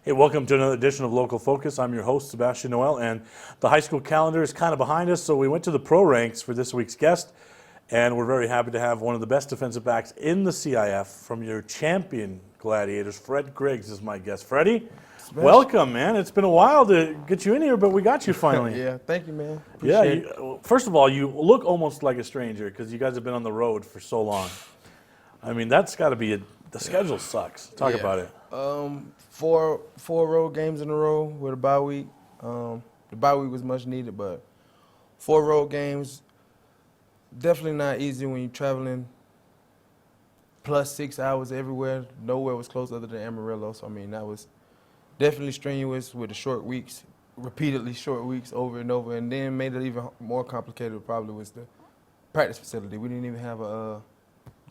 Hey, welcome to another edition of Local Focus. I'm your host, Sebastian Noel, and the high school calendar is kind of behind us, so we went to the pro ranks for this week's guest, and we're very happy to have one of the best defensive backs in the CIF from your champion Gladiators. Fred Griggs is my guest. Freddie, welcome, man. It's been a while to get you in here, but we got you finally. Yeah, thank you, man. Appreciate it. First of all, you look almost like a stranger because you guys have been on the road for so long. I mean, that's got to be the schedule sucks. Talk about it. Four road games in a row with a bye week. The bye week was much needed, but 4 road games, definitely not easy when you're traveling plus 6 hours everywhere. Nowhere was close other than Amarillo. So, I mean, that was definitely strenuous with the short weeks, repeatedly short weeks over and over. And then made it even more complicated probably was the practice facility. We didn't even have the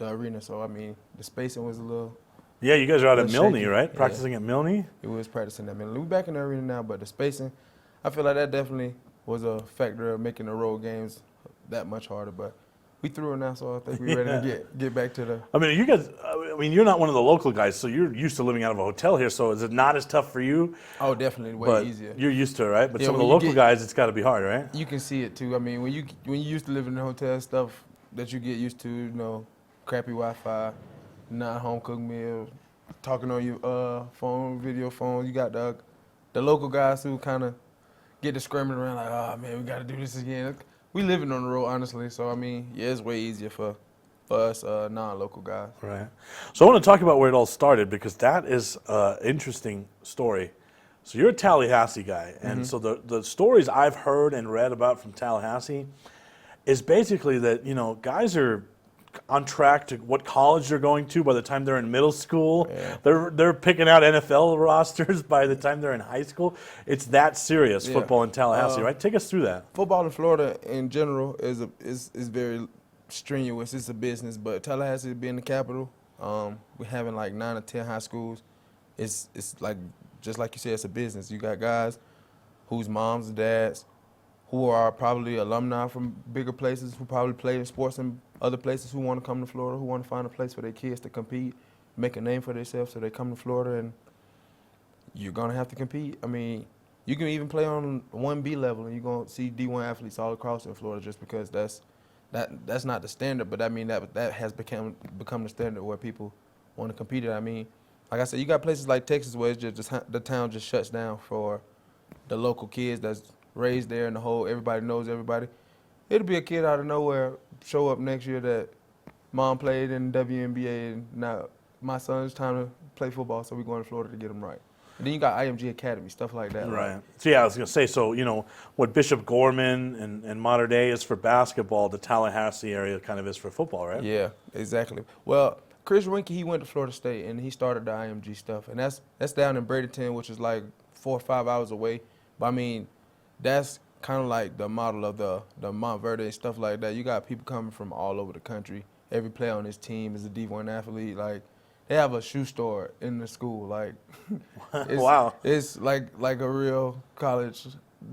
arena. So, I mean, the spacing was a little... Yeah, you guys are out at Milne, shaky. right? Practicing at Milne? It was practicing at Milne. We're back in the arena now, but the spacing, I feel like that definitely was a factor of making the road games that much harder. But we through it now, so I think we're ready to get back to the... I mean, you guys, you're not one of the local guys, so you're used to living out of a hotel here, so is it not as tough for you? Oh, definitely, way easier. You're used to it, right? But Yeah, some of the when you local guys, it's got to be hard, right? You can see it, too. I mean, when you used to live in the hotel, stuff that you get used to, you know, crappy Wi-Fi, not home-cooked meals, talking on your phone, video phone. You got the local guys who kind of get to screaming around like, oh, man, we got to do this again. We living on the road, honestly. So, I mean, yeah, it's way easier for us non-local guys. Right. So I want to talk about where it all started because that is an interesting story. So you're a Tallahassee guy. And so the stories I've heard and read about from Tallahassee is basically that, you know, guys are on track to what college they're going to by the time they're in middle school. Yeah. They're picking out NFL rosters by the time they're in high school. It's that serious, football in Tallahassee, right? Take us through that. Football in Florida in general is very strenuous. It's a business, but Tallahassee being the capital, we're having like 9 or 10 high schools. It's like, just like you said, it's a business. You got guys whose moms and dads who are probably alumni from bigger places, who probably play in sports in other places, who want to come to Florida, who want to find a place for their kids to compete, make a name for themselves, so they come to Florida, and you're going to have to compete. I mean, you can even play on 1B level, and you're going to see D1 athletes all across in Florida just because that's not the standard, but I mean, that has become the standard where people want to compete at. I mean, like I said, you got places like Texas where it's just the town just shuts down for the local kids that's raised there, and everybody knows everybody. It'll be a kid out of nowhere show up next year that mom played in WNBA, and now my son's time to play football, so we're going to Florida to get him right. And then you got IMG Academy, stuff like that. Right. So yeah, I was going to say, so, you know, what Bishop Gorman and Mater Dei is for basketball, the Tallahassee area kind of is for football, right? Yeah, exactly. Well, Chris Rinke, he went to Florida State, and he started the IMG stuff. And that's down in Bradenton, which is like 4 or 5 hours away. But, I mean, that's kind of like the model of the Mount Verde and stuff like that. You got people coming from all over the country. Every player on this team is a D1 athlete. Like, they have a shoe store in the school. Like, Wow. It's like a real college,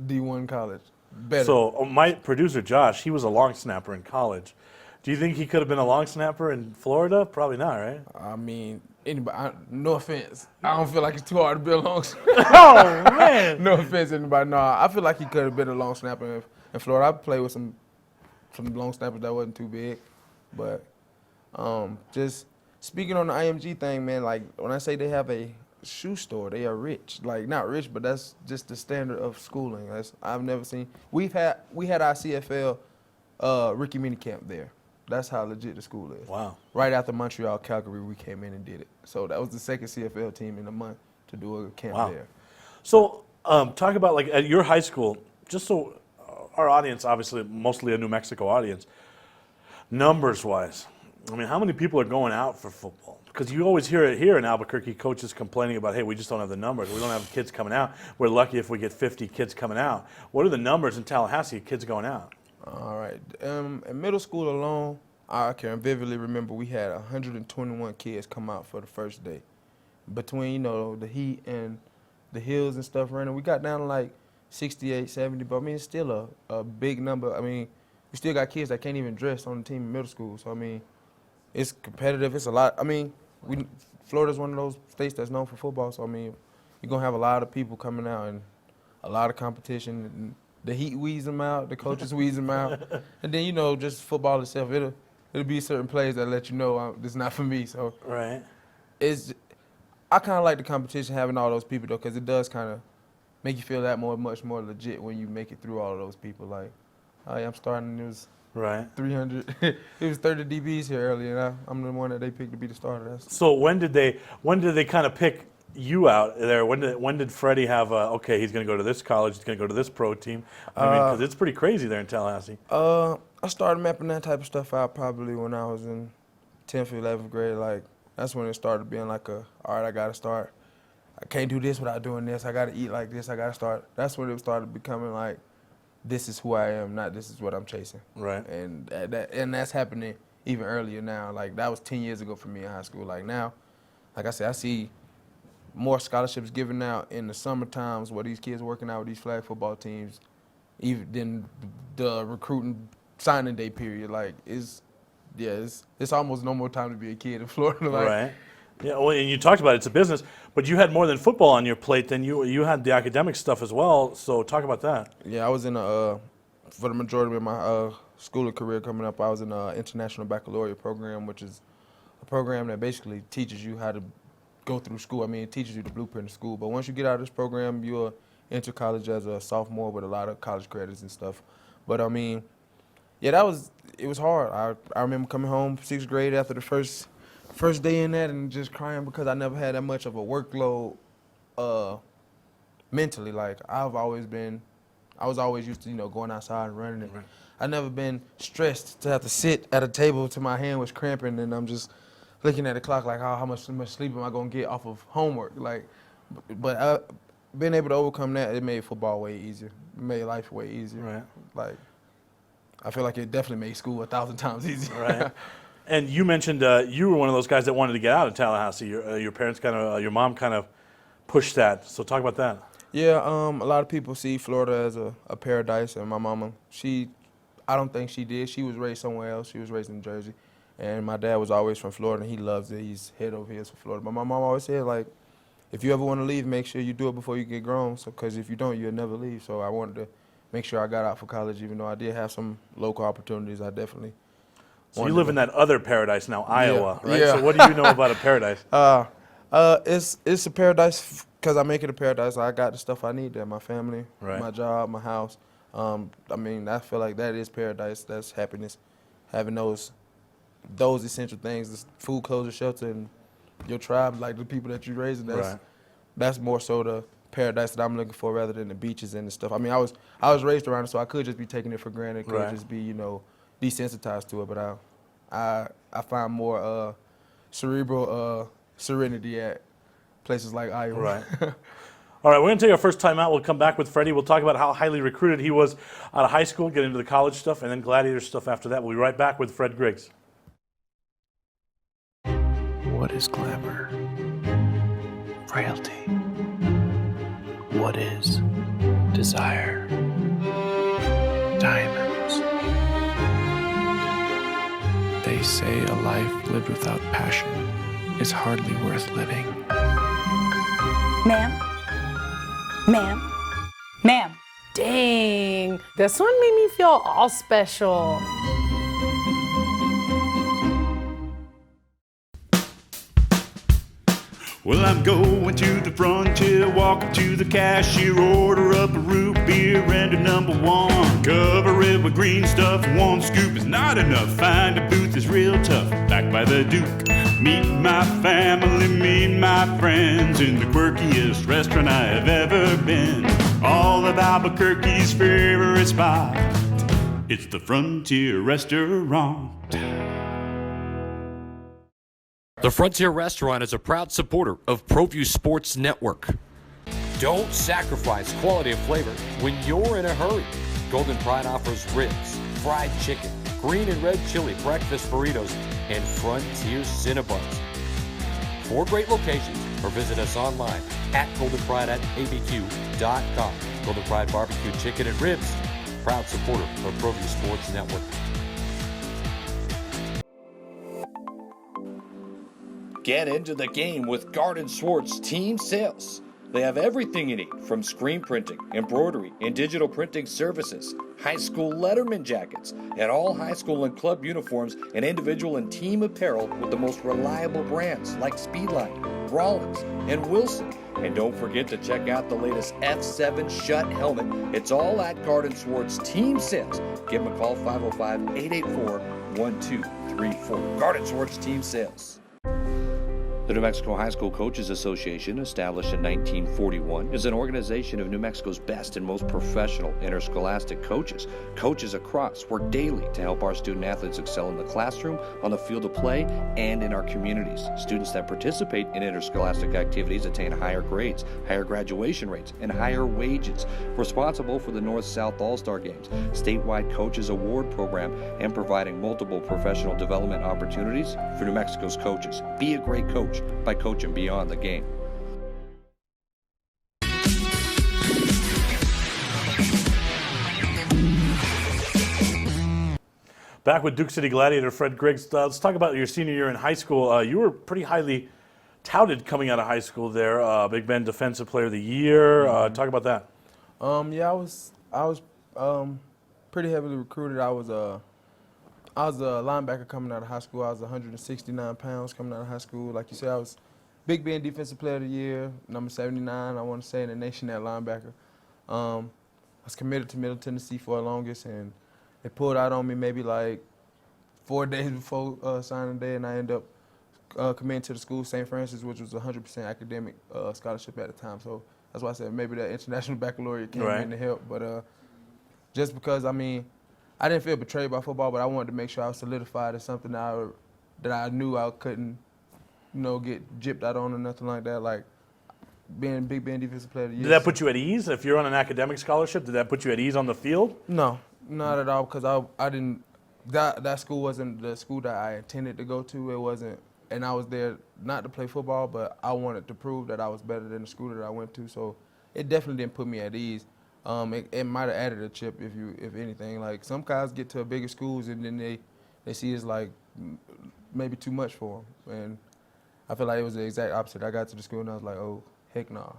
D1 college. Better. So my producer, Josh, he was a long snapper in college. Do you think he could have been a long snapper in Florida? Probably not, right? I mean, anybody. No offense. I don't feel like it's too hard to be a long snapper. Oh, man. No offense, anybody. No, I feel like he could have been a long snapper in Florida. I played with some long snappers that wasn't too big. But just speaking on the IMG thing, man, like when I say they have a shoe store. They are rich. Like, not rich, but that's just the standard of schooling. I've never seen. We had our CFL Ricky Minicamp there. That's how legit the school is. Wow. Right after Montreal, Calgary, we came in and did it. So that was the second CFL team in a month to do a camp there. So talk about, like, at your high school, just so our audience, obviously mostly a New Mexico audience, numbers-wise, I mean, how many people are going out for football? Because you always hear it here in Albuquerque, coaches complaining about, hey, we just don't have the numbers. We don't have kids coming out. We're lucky if we get 50 kids coming out. What are the numbers in Tallahassee of kids going out? All right. In middle school alone, I can vividly remember we had 121 kids come out for the first day. Between, you know, the heat and the hills and stuff running, we got down to like 68, 70, but I mean, it's still a big number. I mean, we still got kids that can't even dress on the team in middle school. So, I mean, it's competitive. It's a lot. I mean, Florida's one of those states that's known for football. So, I mean, you're going to have a lot of people coming out and a lot of competition. And the heat weeds them out. The coaches weeds them out. And then, you know, just football itself, it'll be certain plays that let you know this is not for me. So, right. I kind of like the competition, having all those people, though, because it does kind of make you feel that much more legit when you make it through all of those people. Like, oh, yeah, I'm starting, it was right. 300. It was 30 DBs here earlier, and I'm the one that they picked to be the starter. So when did they kind of pick you out there? When did Freddie have okay, he's going to go to this college, he's going to go to this pro team? I mean, because it's pretty crazy there in Tallahassee. I started mapping that type of stuff out probably when I was in 10th or 11th grade. Like, that's when it started being like all right, I got to start. I can't do this without doing this. I got to eat like this. I got to start. That's when it started becoming like, this is who I am, not this is what I'm chasing. Right. And that's happening even earlier now. Like, that was 10 years ago for me in high school. Like, now, like I said, I see more scholarships given out in the summer times where these kids working out with these flag football teams, even than the recruiting signing day period. Like, it's almost no more time to be a kid in Florida. Like, right. Yeah. Well, and you talked about it's a business, but you had more than football on your plate. Then you had the academic stuff as well. So talk about that. Yeah, I was in for the majority of my schooling career coming up, I was in an international baccalaureate program, which is a program that basically teaches you how to go through school. I mean, it teaches you the blueprint of school. But once you get out of this program, you'll enter college as a sophomore with a lot of college credits and stuff. But I mean, yeah, it was hard. I remember coming home 6th grade after the first day in that and just crying because I never had that much of a workload mentally. Like, I was always used to, you know, going outside and running. Right. I never been stressed to have to sit at a table till my hand was cramping and I'm just looking at the clock like, how much sleep am I gonna get off of homework? Like, but being able to overcome that, it made football way easier. It made life way easier. Right. Like, I feel like it definitely made school 1,000 times easier. Right. And you mentioned you were one of those guys that wanted to get out of Tallahassee. Your parents your mom kind of pushed that. So talk about that. Yeah, a lot of people see Florida as a paradise, and my mama, I don't think she did. She was raised somewhere else. She was raised in Jersey, and my dad was always from Florida, and he loves it. He's head over heels for Florida. But my mom always said, like, if you ever want to leave, make sure you do it before you get grown, because if you don't, you'll never leave. So I wanted to make sure I got out for college, even though I did have some local opportunities. I definitely. So you live in that other paradise now, Iowa, right? Yeah. So what do you know about a paradise? It's a paradise because I make it a paradise. I got the stuff I need there, my family, Right. my job, my house. I mean, I feel like that is paradise. That's happiness, having those essential things, the food, clothes, and shelter, and your tribe, like the people that you're raising. That's more so the paradise that I'm looking for rather than the beaches and the stuff. I mean, I was raised around it, so I could just be taking it for granted. Could Right. just be, you know, desensitized to it. But I find more cerebral serenity at places like Iowa. Right. All right, we're going to take our first time out. We'll come back with Freddie. We'll talk about how highly recruited he was out of high school, get into the college stuff, and then Gladiator stuff after that. We'll be right back with Fred Griggs. What is glamour? Frailty. What is desire? Diamonds. They say a life lived without passion is hardly worth living. Ma'am? Ma'am? Ma'am? Dang, this one made me feel all special. Well, I'm going to the frontier, walk up to the cashier, order up a root beer and a number one. Cover it with green stuff, one scoop is not enough. Find a booth is real tough, back by the Duke. Meet my family, meet my friends in the quirkiest restaurant I have ever been. All of Albuquerque's favorite spot, it's the Frontier Restaurant. The Frontier Restaurant is a proud supporter of Proview Sports Network. Don't sacrifice quality and flavor when you're in a hurry. Golden Pride offers ribs, fried chicken, green and red chili breakfast burritos, and Frontier Cinnabons. 4 great locations, or visit us online at goldenpride@abq.com. Golden Pride Barbecue Chicken and Ribs, proud supporter of Proview Sports Network. Get into the game with Garden Swartz Team Sales. They have everything you need, from screen printing, embroidery, and digital printing services, high school letterman jackets, and all high school and club uniforms, and individual and team apparel with the most reliable brands like Speedline, Rollins, and Wilson. And don't forget to check out the latest F7 Shut helmet. It's all at Garden Swartz Team Sales. Give them a call, 505-884-1234. Garden Swartz Team Sales. The New Mexico High School Coaches Association, established in 1941, is an organization of New Mexico's best and most professional interscholastic coaches. Coaches across work daily to help our student athletes excel in the classroom, on the field of play, and in our communities. Students that participate in interscholastic activities attain higher grades, higher graduation rates, and higher wages. Responsible for the North-South All-Star Games, statewide Coaches Award Program, and providing multiple professional development opportunities for New Mexico's coaches. Be a great coach by coaching beyond the game. Back with Duke City Gladiator Fred Griggs. Let's talk about your senior year in high school. You were pretty highly touted coming out of high school there. Big Ben Defensive Player of the Year. Talk about that. Yeah, I was pretty heavily recruited. I was a linebacker coming out of high school. I was 169 pounds coming out of high school. Like you said, I was Big Ben Defensive Player of the Year, number 79, I want to say, in the nation at linebacker. I was committed to Middle Tennessee for the longest, and they pulled out on me maybe like 4 days before signing day, and I ended up committing to the school, St. Francis, which was 100% academic scholarship at the time. So that's why I said maybe that international baccalaureate came in to help. But just because, I mean, I didn't feel betrayed by football, but I wanted to make sure I was solidified as something that I knew I couldn't, get gypped out on or nothing like that. Like being Big Ben Defensive Player of the Year. Did that put you at ease? If you're on an academic scholarship, did that put you at ease on the field? No, not at all, because I didn't. That school wasn't the school that I intended to go to. It wasn't, and I was there not to play football, but I wanted to prove that I was better than the school that I went to. So it definitely didn't put me at ease. It might have added a chip if anything. Like some guys get to bigger schools and then they see it's like maybe too much for them. And I feel like it was the exact opposite. I got to the school and I was like, oh heck no,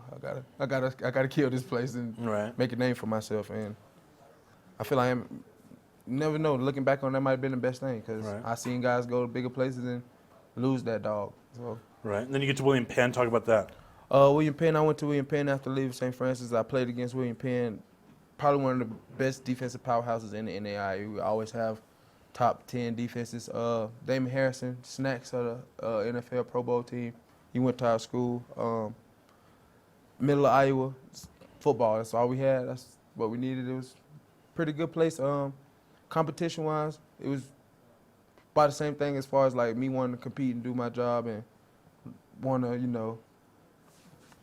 I gotta kill this place and make a name for myself. And I feel like never know. Looking back on that might have been the best thing because I seen guys go to bigger places and lose that dog. So. Right. And then you get to William Penn. Talk about that. William Penn, I went to William Penn after leaving St. Francis. I played against William Penn, probably one of the best defensive powerhouses in the NAI. We always have top 10 defenses. Damon Harrison, Snacks of the NFL Pro Bowl team. He went to our school. Middle of Iowa, football, that's all we had. That's what we needed. It was a pretty good place. Competition-wise, it was about the same thing as far as like me wanting to compete and do my job and want to,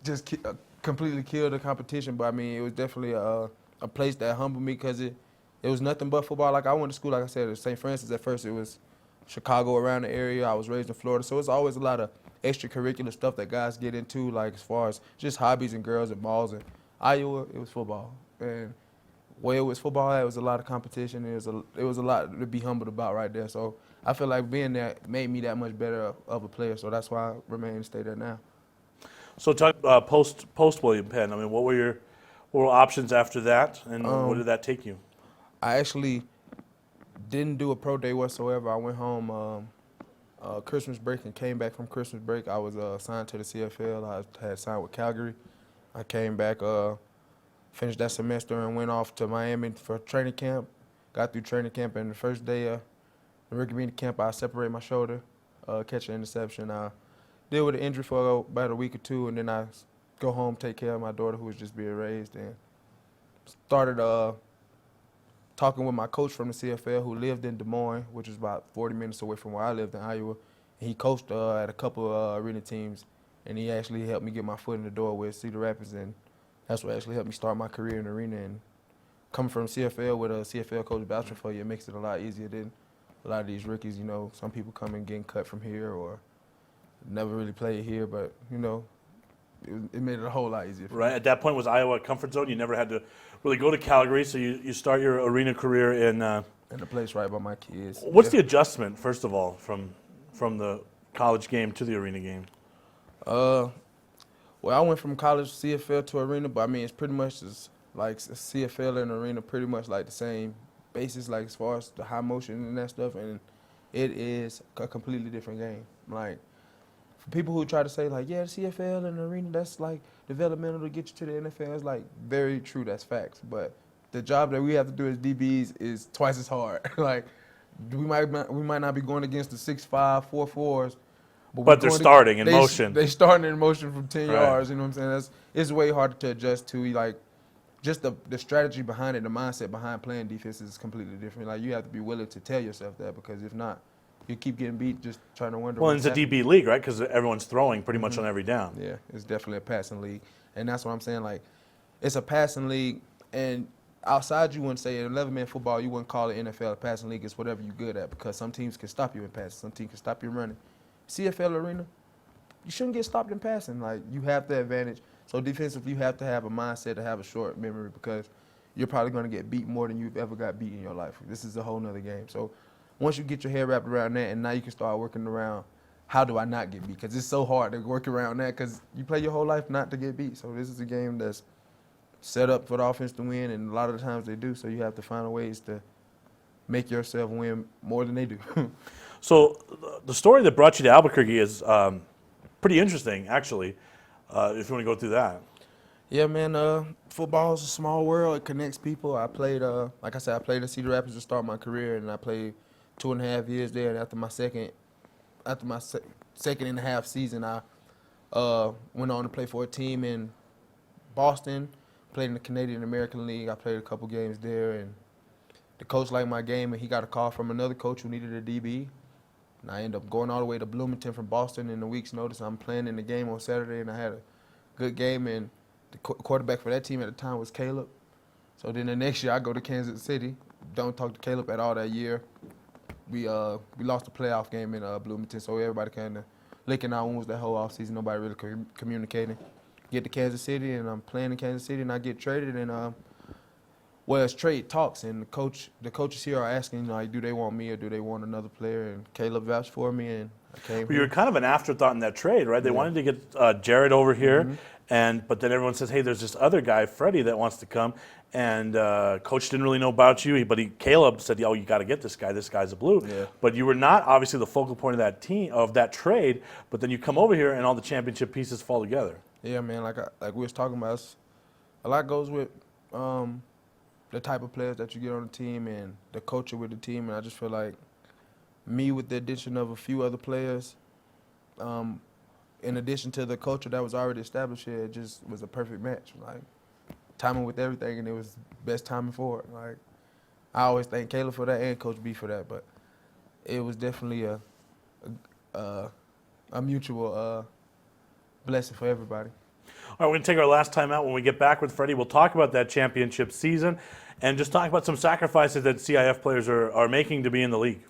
just completely kill the competition. But I mean, it was definitely a place that humbled me because it was nothing but football. Like I went to school, like I said, at St. Francis. At first, it was Chicago around the area. I was raised in Florida, so it's always a lot of extracurricular stuff that guys get into, like as far as just hobbies and girls and balls. And Iowa, it was football, and where it was football, it was a lot of competition. It was a lot to be humbled about right there. So I feel like being there made me that much better of a player. So that's why I remain and stay there now. So talk post William Penn. I mean, what were options after that, and where did that take you? I actually didn't do a pro day whatsoever. I went home Christmas break and came back from Christmas break. I was signed to the CFL. I had signed with Calgary. I came back, finished that semester and went off to Miami for training camp. Got through training camp, and the first day of the rookie mini camp, I separated my shoulder, catch an interception. I deal with an injury for about a week or two, and then I go home, take care of my daughter who was just being raised, and started talking with my coach from the CFL who lived in Des Moines, which is about 40 minutes away from where I lived in Iowa. And he coached at a couple arena teams, and he actually helped me get my foot in the door with Cedar Rapids, and that's what actually helped me start my career in the arena. And coming from CFL with a CFL coach vouching for you, it makes it a lot easier than a lot of these rookies. You know, some people come and getting cut from here or never really played here, but, you know, it made it a whole lot easier. Right. At that point, was Iowa a comfort zone? You never had to really go to Calgary, so you start your arena career in. And the place right by my kids. What's the adjustment, first of all, from the college game to the arena game? Well, I went from college CFL to arena, but I mean it's pretty much just like CFL and arena, pretty much like the same basis, like as far as the high motion and that stuff, and it is a completely different game. Like, for people who try to say like, yeah, the CFL and the arena, that's like developmental to get you to the NFL, it's like very true, that's facts. But the job that we have to do as DBs is twice as hard. Like, we might not be going against the 6'5", 4'4s, but they're starting in motion. They're starting in motion from 10 Right. yards. You know what I'm saying? It's way harder to adjust to. Like, just the strategy behind it, the mindset behind playing defense is completely different. Like, you have to be willing to tell yourself that, because if not, you keep getting beat just trying to wonder. Well, what's it's a DB league, right? Because everyone's throwing pretty much on every down. Yeah, it's definitely a passing league, and that's what I'm saying. Like, it's a passing league, and outside you wouldn't say in 11-man football, you wouldn't call it NFL a passing league. It's whatever you're good at, because some teams can stop you in passing, some teams can stop you in running. CFL arena, you shouldn't get stopped in passing. Like, you have the advantage. So defensively, you have to have a mindset to have a short memory, because you're probably going to get beat more than you've ever got beat in your life. This is a whole nother game. So once you get your head wrapped around that, and now you can start working around, how do I not get beat? Because it's so hard to work around that, because you play your whole life not to get beat. So this is a game that's set up for the offense to win, and a lot of the times they do. So you have to find ways to make yourself win more than they do. So the story that brought you to Albuquerque is pretty interesting, actually, if you want to go through that. Yeah, man, football is a small world. It connects people. I played, like I said, I played at Cedar Rapids to start my career, and I played 2.5 years there. And after my second and a half season, I went on to play for a team in Boston, played in the Canadian American League. I played a couple games there, and the coach liked my game, and he got a call from another coach who needed a DB. And I ended up going all the way to Bloomington from Boston in a week's notice. I'm playing in the game on Saturday, and I had a good game, and the quarterback for that team at the time was Caleb. So then the next year I go to Kansas City. Don't talk to Caleb at all that year. We lost the playoff game in Bloomington, so everybody kind of licking our wounds that whole offseason. Nobody really communicating. Get to Kansas City, and I'm playing in Kansas City, and I get traded, and well, it's trade talks, and the coaches here are asking, like, do they want me or do they want another player? And Caleb vouched for me, and I came. You were kind of an afterthought in that trade, right? They wanted to get Jared over here, but then everyone says, hey, there's this other guy, Freddie, that wants to come, and coach didn't really know about you, but Caleb said, oh, you got to get this guy. This guy's a blue. Yeah. But you were not obviously the focal point of that team, of that trade, but then you come over here and all the championship pieces fall together. Yeah, man, like we was talking about, a lot goes with the type of players that you get on the team and the culture with the team, and I just feel like me, with the addition of a few other players, in addition to the culture that was already established here, it just was a perfect match. Like, timing with everything, and it was best timing for it. Like, I always thank Caleb for that and Coach B for that, but it was definitely a mutual blessing for everybody. All right, we're going to take our last time out. When we get back with Freddie, we'll talk about that championship season and just talk about some sacrifices that CIF players are making to be in the league.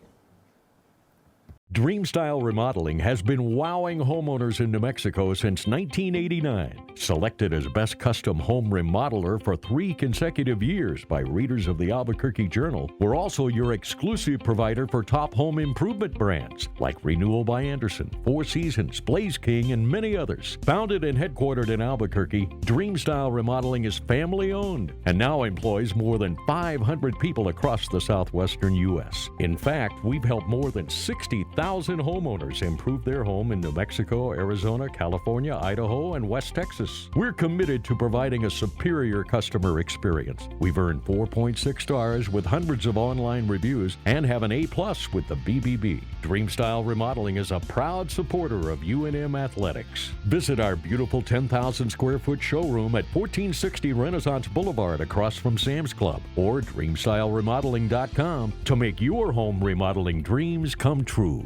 Dream Style Remodeling has been wowing homeowners in New Mexico since 1989. Selected as Best Custom Home Remodeler for 3 consecutive years by readers of the Albuquerque Journal, we're also your exclusive provider for top home improvement brands like Renewal by Anderson, Four Seasons, Blaze King, and many others. Founded and headquartered in Albuquerque, Dream Style Remodeling is family-owned and now employs more than 500 people across the southwestern U.S. In fact, we've helped more than 60,000 8,000 homeowners improved their home in New Mexico, Arizona, California, Idaho, and West Texas. We're committed to providing a superior customer experience. We've earned 4.6 stars with hundreds of online reviews and have an A+ with the BBB. Dreamstyle Remodeling is a proud supporter of UNM Athletics. Visit our beautiful 10,000 square foot showroom at 1460 Renaissance Boulevard across from Sam's Club, or dreamstyleremodeling.com to make your home remodeling dreams come true.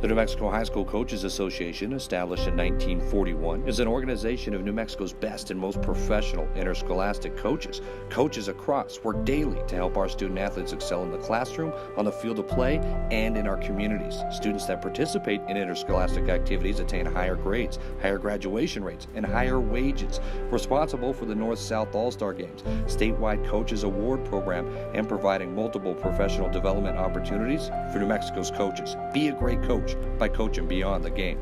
The New Mexico High School Coaches Association, established in 1941, is an organization of New Mexico's best and most professional interscholastic coaches. Coaches across work daily to help our student athletes excel in the classroom, on the field of play, and in our communities. Students that participate in interscholastic activities attain higher grades, higher graduation rates, and higher wages. Responsible for the North-South All-Star Games, statewide Coaches Award Program, and providing multiple professional development opportunities for New Mexico's coaches. Be a great coach by coaching beyond the game.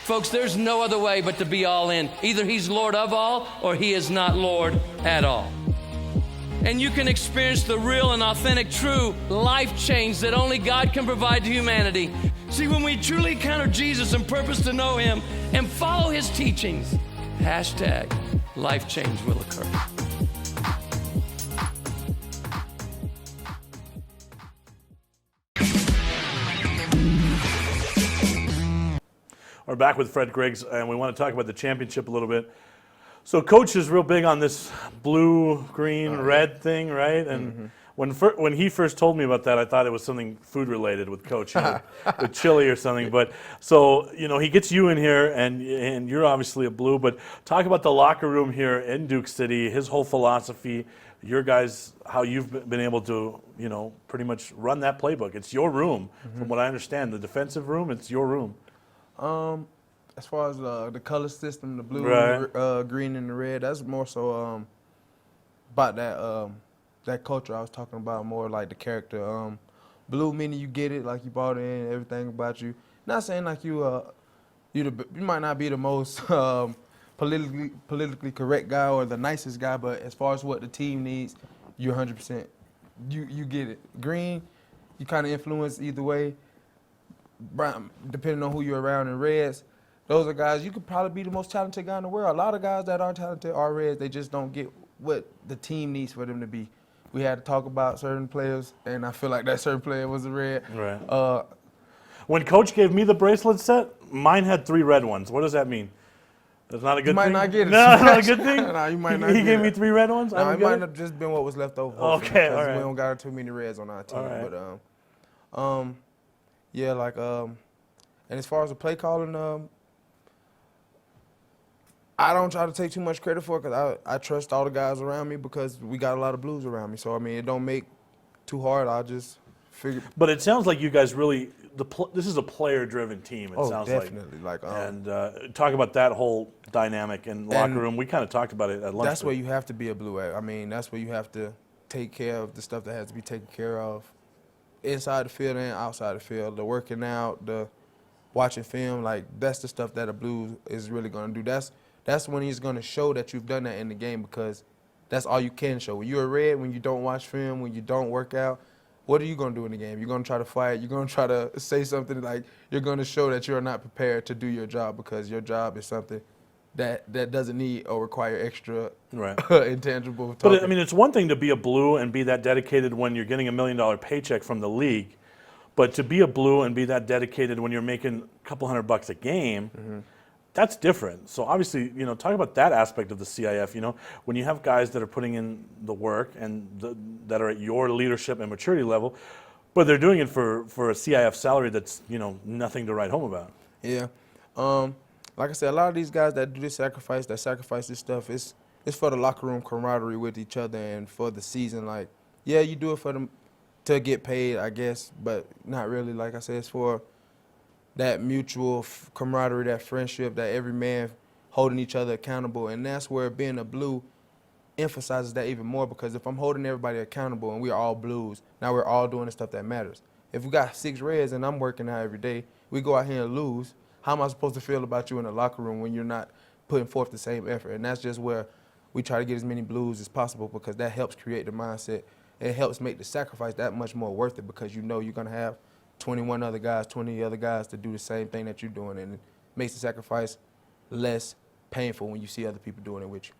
Folks, there's no other way but to be all in. Either he's Lord of all or he is not Lord at all. And you can experience the real and authentic, true life change that only God can provide to humanity. See, when we truly encounter Jesus and purpose to know him and follow his teachings, hashtag life change will occur. We're back with Fred Griggs, and we want to talk about the championship a little bit. So Coach is real big on this blue, green, red thing, right? And when he first told me about that, I thought it was something food-related with Coach, with chili or something. But so, he gets you in here, and you're obviously a blue. But talk about the locker room here in Duke City, his whole philosophy, your guys, how you've been able to, pretty much run that playbook. It's your room, from what I understand. The defensive room, it's your room. As far as the color system, the blue, Right. the green, and the red, that's more so about that culture I was talking about, more like the character. Blue meaning you get it, like you bought in, everything about you. Not saying like you might not be the most politically correct guy or the nicest guy, but as far as what the team needs, you're 100%. You get it. Green, you kind of influence either way. Brown, depending on who you're around, in reds, those are guys, you could probably be the most talented guy in the world. A lot of guys that aren't talented are reds. They just don't get what the team needs for them to be. We had to talk about certain players, and I feel like that certain player was a red. Right. When Coach gave me the bracelet set, mine had 3 red ones. What does that mean? That's not a good thing? You might not get it. No, that's not a good thing? No, you might not He get gave it. me 3 red ones? No, it might have just been what was left over. Okay, all right. We don't got too many reds on our team. All But, yeah, like, and as far as the play calling, I don't try to take too much credit for it because I trust all the guys around me because we got a lot of blues around me. So, I mean, it don't make too hard. I'll just figure. But it sounds like you guys really, this is a player-driven team, it sounds definitely. like. And talk about that whole dynamic in locker room. We kind of talked about it at lunch. That's where you have to be a blue at. I mean, that's where you have to take care of the stuff that has to be taken care of inside the field and outside the field. The working out, the watching film, like that's the stuff that a blue is really going to do. That's when he's going to show that you've done that in the game because that's all you can show. When you're a red, when you don't watch film, when you don't work out, what are you going to do in the game? You're going to try to fight. You're going to try to say something like you're going to show that you're not prepared to do your job because your job is something that doesn't need or require extra intangible talking. But, I mean, it's one thing to be a blue and be that dedicated when you're getting $1 million paycheck from the league, but to be a blue and be that dedicated when you're making a couple $100 a game, that's different. So obviously, talk about that aspect of the CIF. When you have guys that are putting in the work and that are at your leadership and maturity level, but they're doing it for a CIF salary that's nothing to write home about. Yeah, like I said, a lot of these guys that do this sacrifice, this stuff, it's it's for the locker room camaraderie with each other and for the season. Like, yeah, you do it for them to get paid, I guess, but not really. Like I said, it's for that mutual camaraderie, that friendship, that every man holding each other accountable. And that's where being a blue emphasizes that even more, because if I'm holding everybody accountable and we're all blues, now we're all doing the stuff that matters. If we got 6 reds and I'm working out every day, we go out here and lose, how am I supposed to feel about you in the locker room when you're not putting forth the same effort? And that's just where we try to get as many blues as possible, because that helps create the mindset. It helps make the sacrifice that much more worth it, because you know you're going to have 21 other guys, 20 other guys to do the same thing that you're doing, and it makes the sacrifice less painful when you see other people doing it with you.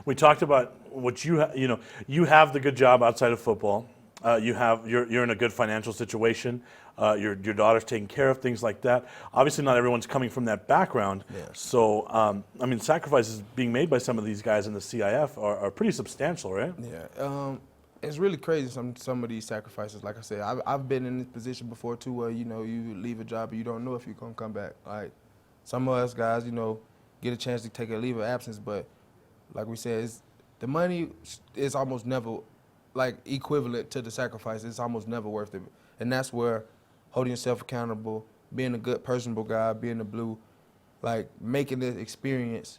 We talked about what you have the good job outside of football. You're in a good financial situation. Your daughter's taking care of things like that. Obviously, not everyone's coming from that background. Yeah. So, I mean, sacrifices being made by some of these guys in the CIF are pretty substantial, right? Yeah. It's really crazy, some of these sacrifices. Like I said, I've been in this position before too, where you leave a job and you don't know if you're gonna come back. Like some of us guys, get a chance to take a leave of absence, but like we said, the money is almost never like equivalent to the sacrifice. It's almost never worth it, and that's where holding yourself accountable, being a good, personable guy, being a blue, like making this experience,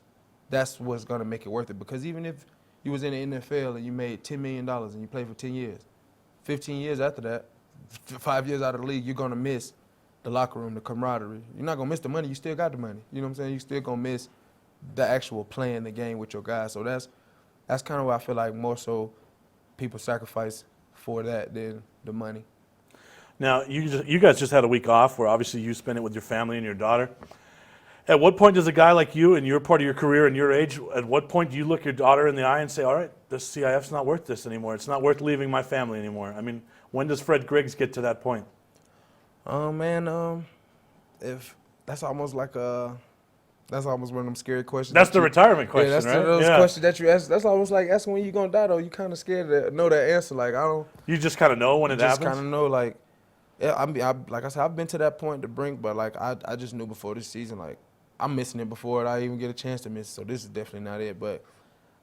that's what's gonna make it worth it. Because even if you was in the NFL and you made $10 million and you played for 10 years, 15 years after that, 5 years out of the league, you're gonna miss the locker room, the camaraderie. You're not gonna miss the money, you still got the money. You know what I'm saying? You still gonna miss the actual playing the game with your guys. So that's kind of why I feel like more so people sacrifice for that than the money. Now, you guys just had a week off where obviously you spent it with your family and your daughter. At what point does a guy like you, and you're part of your career and your age, at what point do you look your daughter in the eye and say, all right, this CIF's not worth this anymore. It's not worth leaving my family anymore. I mean, when does Fred Griggs get to that point? If that's almost like that's almost one of them scary questions. That's the retirement question, that's right? Those questions that you ask. That's almost like asking when you're gonna die, though. You kind of scared to know that answer. Like You just kind of know when it happens. Just kind of know, like, yeah. Like I said, I've been to that point to brink, but like I just knew before this season, like I'm missing it before I even get a chance to miss it. So this is definitely not it. But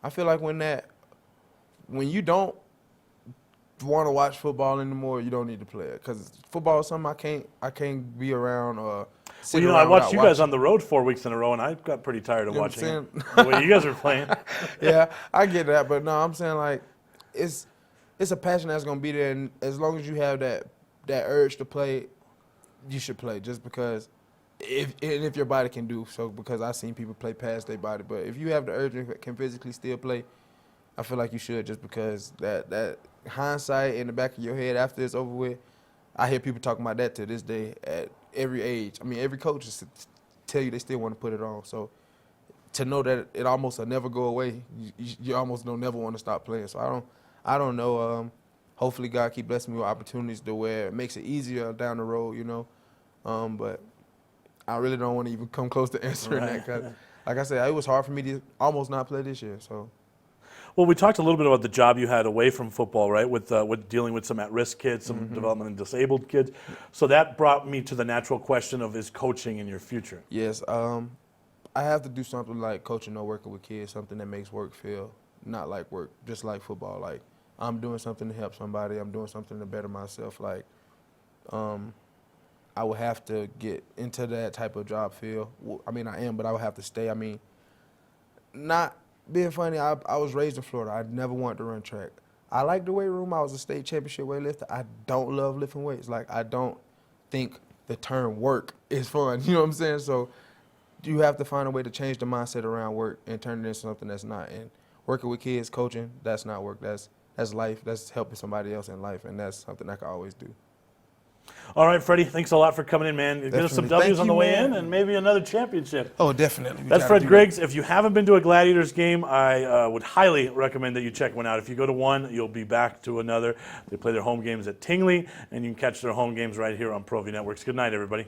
I feel like when you don't want to watch football anymore, you don't need to play it, because football is something I can't be around or. Well, I watched you guys on the road 4 weeks in a row, and I got pretty tired of watching it, the way you guys were playing. Yeah, I get that, but no, I'm saying like it's a passion that's gonna be there, and as long as you have that urge to play, you should play. Just because if your body can do so, because I've seen people play past their body, but if you have the urge and can physically still play, I feel like you should, just because that hindsight in the back of your head after it's over with. I hear people talking about that to this day at every age. I mean, every coach is tell you they still want to put it on. So to know that it almost will never go away, you almost don't never want to stop playing. So I don't know. Hopefully God keep blessing me with opportunities to where it makes it easier down the road, But I really don't want to even come close to answering that, because, like I said, it was hard for me to almost not play this year. So. Well, we talked a little bit about the job you had away from football, right, with dealing with some at-risk kids, some development and disabled kids. So that brought me to the natural question of, is coaching in your future? Yes. I have to do something like coaching or working with kids, something that makes work feel not like work, just like football. Like, I'm doing something to help somebody. I'm doing something to better myself. Like, I would have to get into that type of job feel. I mean, I am, but I would have to stay. I mean, not being funny, I was raised in Florida. I never wanted to run track. I like the weight room. I was a state championship weightlifter. I don't love lifting weights. Like, I don't think the term work is fun. You know what I'm saying? So you have to find a way to change the mindset around work and turn it into something that's not. And working with kids, coaching, that's not work. That's life. That's helping somebody else in life, and that's something I can always do. All right, Freddie, thanks a lot for coming in, man. Get us some W's on the way in and maybe another championship. Oh, definitely. That's Fred Griggs. If you haven't been to a Gladiators game, I would highly recommend that you check one out. If you go to one, you'll be back to another. They play their home games at Tingley, and you can catch their home games right here on Proview Networks. Good night, everybody.